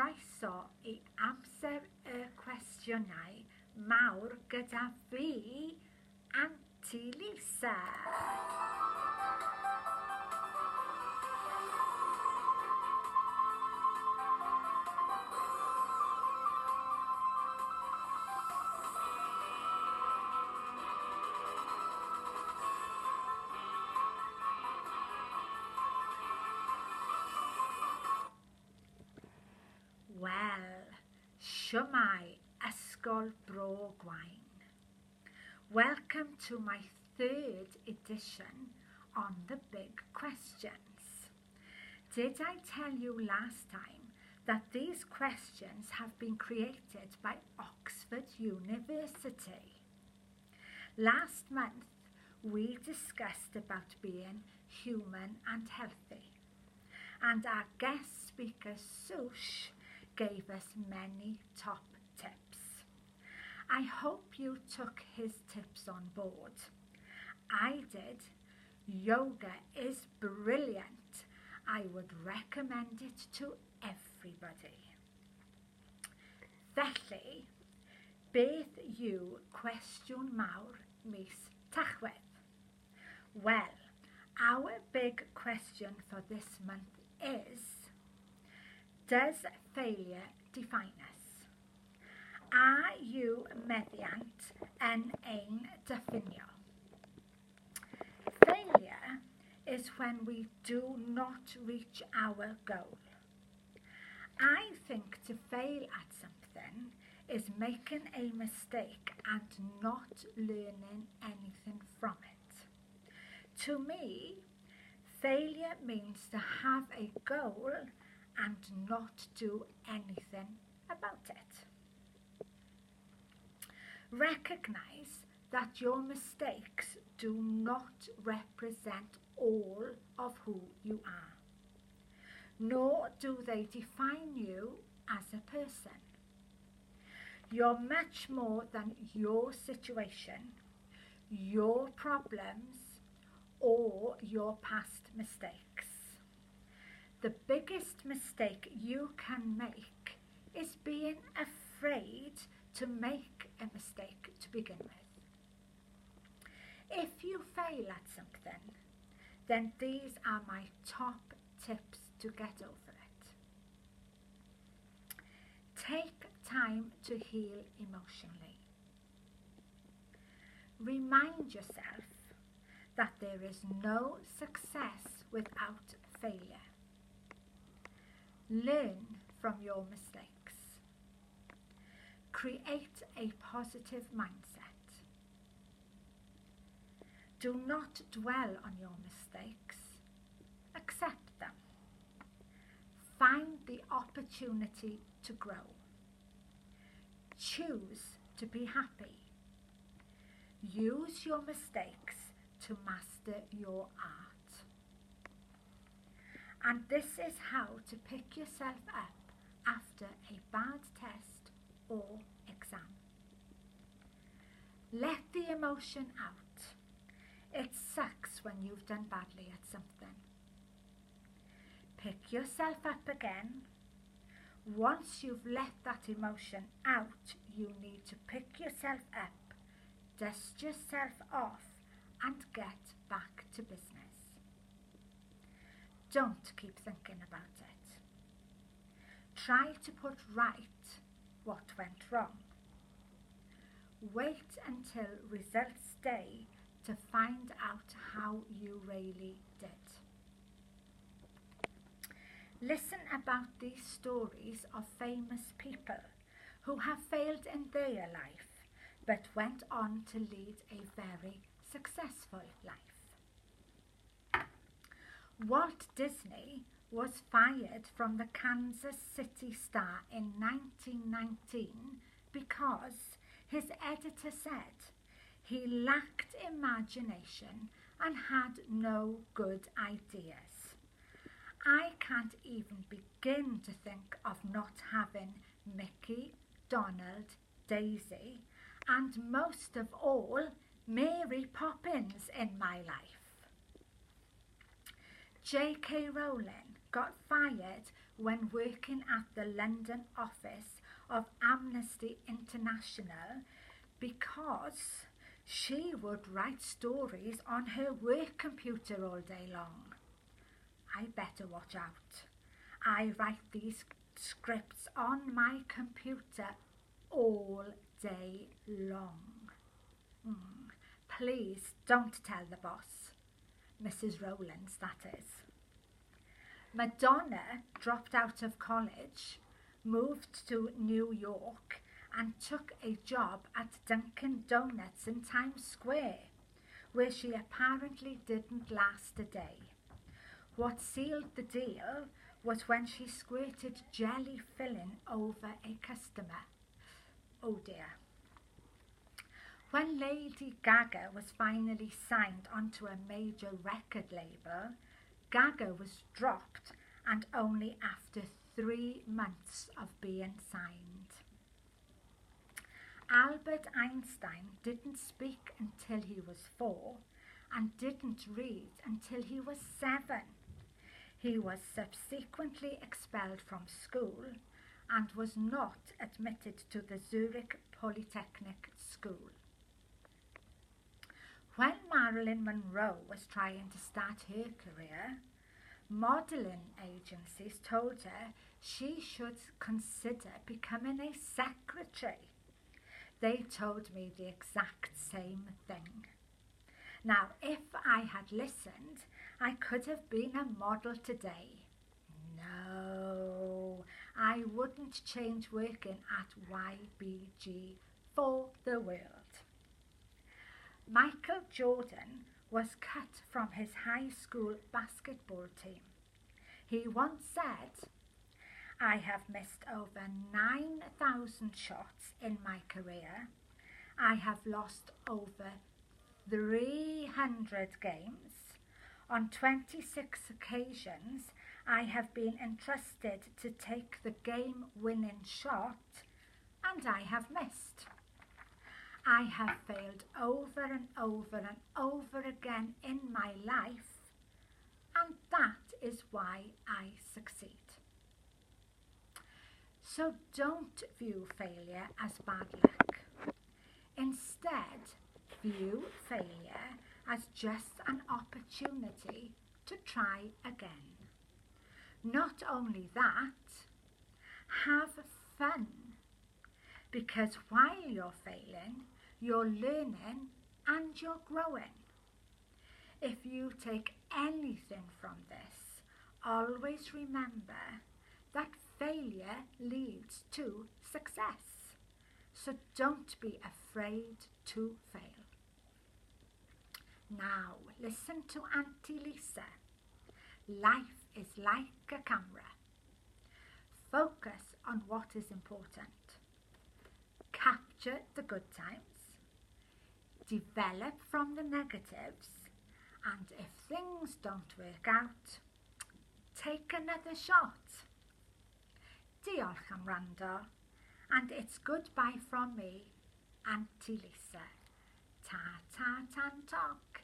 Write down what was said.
Croeso I amser y cwestiynau mawr gyda fi, Aunty Lisa. Wel, siwmai Ysgol Bro Gwaun. Welcome to my third edition on the big questions. Did I tell you last time that these questions have been created by Oxford University? Last month, we discussed about being human and healthy, and our guest speaker, Sush, gave us many top tips. I hope you took his tips on board. I did. Yoga is brilliant. I would recommend it to everybody. Felly, beth yw cwestiwn mawr mis Tachwedd? Well, our big question for this month is, does failure define us? Are you meddiant yn ein diffinio? Failure is when we do not reach our goal. I think to fail at something is making a mistake and not learning anything from it. To me, failure means to have a goal and not do anything about it. Recognize that your mistakes do not represent all of who you are, nor do they define you as a person. You're much more than your situation, your problems, or your past mistakes. The biggest mistake you can make is being afraid to make a mistake to begin with. If you fail at something, then these are my top tips to get over it. Take time to heal emotionally. Remind yourself that there is no success without failure. Learn from your mistakes. Create a positive mindset. Do not dwell on your mistakes. Accept them. Find the opportunity to grow. Choose to be happy. Use your mistakes to master your art. And this is how to pick yourself up after a bad test or exam. Let the emotion out. It sucks when you've done badly at something. Pick yourself up again. Once you've let that emotion out, you need to pick yourself up, dust yourself off, and get back to business. Don't keep thinking about it. Try to put right what went wrong. Wait until results day to find out how you really did. Listen about these stories of famous people who have failed in their life but went on to lead a very successful life. Walt Disney was fired from the Kansas City Star in 1919 because his editor said he lacked imagination and had no good ideas. I can't even begin to think of not having Mickey, Donald, Daisy, and most of all, Mary Poppins in my life. J.K. Rowling got fired when working at the London office of Amnesty International because she would write stories on her work computer all day long. I better watch out. I write these scripts on my computer all day long. Please don't tell the boss. Mrs. Rowlands, that is. Madonna dropped out of college, moved to New York, and took a job at Dunkin' Donuts in Times Square, where she apparently didn't last a day. What sealed the deal was when she squirted jelly filling over a customer. Oh dear. When Lady Gaga was finally signed onto a major record label, Gaga was dropped, and only after 3 months of being signed. Albert Einstein didn't speak until he was 4 and didn't read until he was 7. He was subsequently expelled from school and was not admitted to the Zurich Polytechnic School. When Marilyn Monroe was trying to start her career, modelling agencies told her she should consider becoming a secretary. They told me the exact same thing. Now, if I had listened, I could have been a model today. No, I wouldn't change working at YBG for the world. Michael Jordan was cut from his high school basketball team. He once said, "I have missed over 9,000 shots in my career. I have lost over 300 games. On 26 occasions, I have been entrusted to take the game-winning shot, and I have missed. I have failed over and over and over again in my life, and that is why I succeed." So don't view failure as bad luck. Instead, view failure as just an opportunity to try again. Not only that, have fun, because while you're failing, you're learning and you're growing. If you take anything from this, always remember that failure leads to success. So don't be afraid to fail. Now listen to Auntie Lisa. Life is like a camera. Focus on what is important. Capture the good times. Develop from the negatives. And if things don't work out, take another shot. Diolch am wrando, and it's goodbye from me, Auntie Lisa. Ta ta tan toc.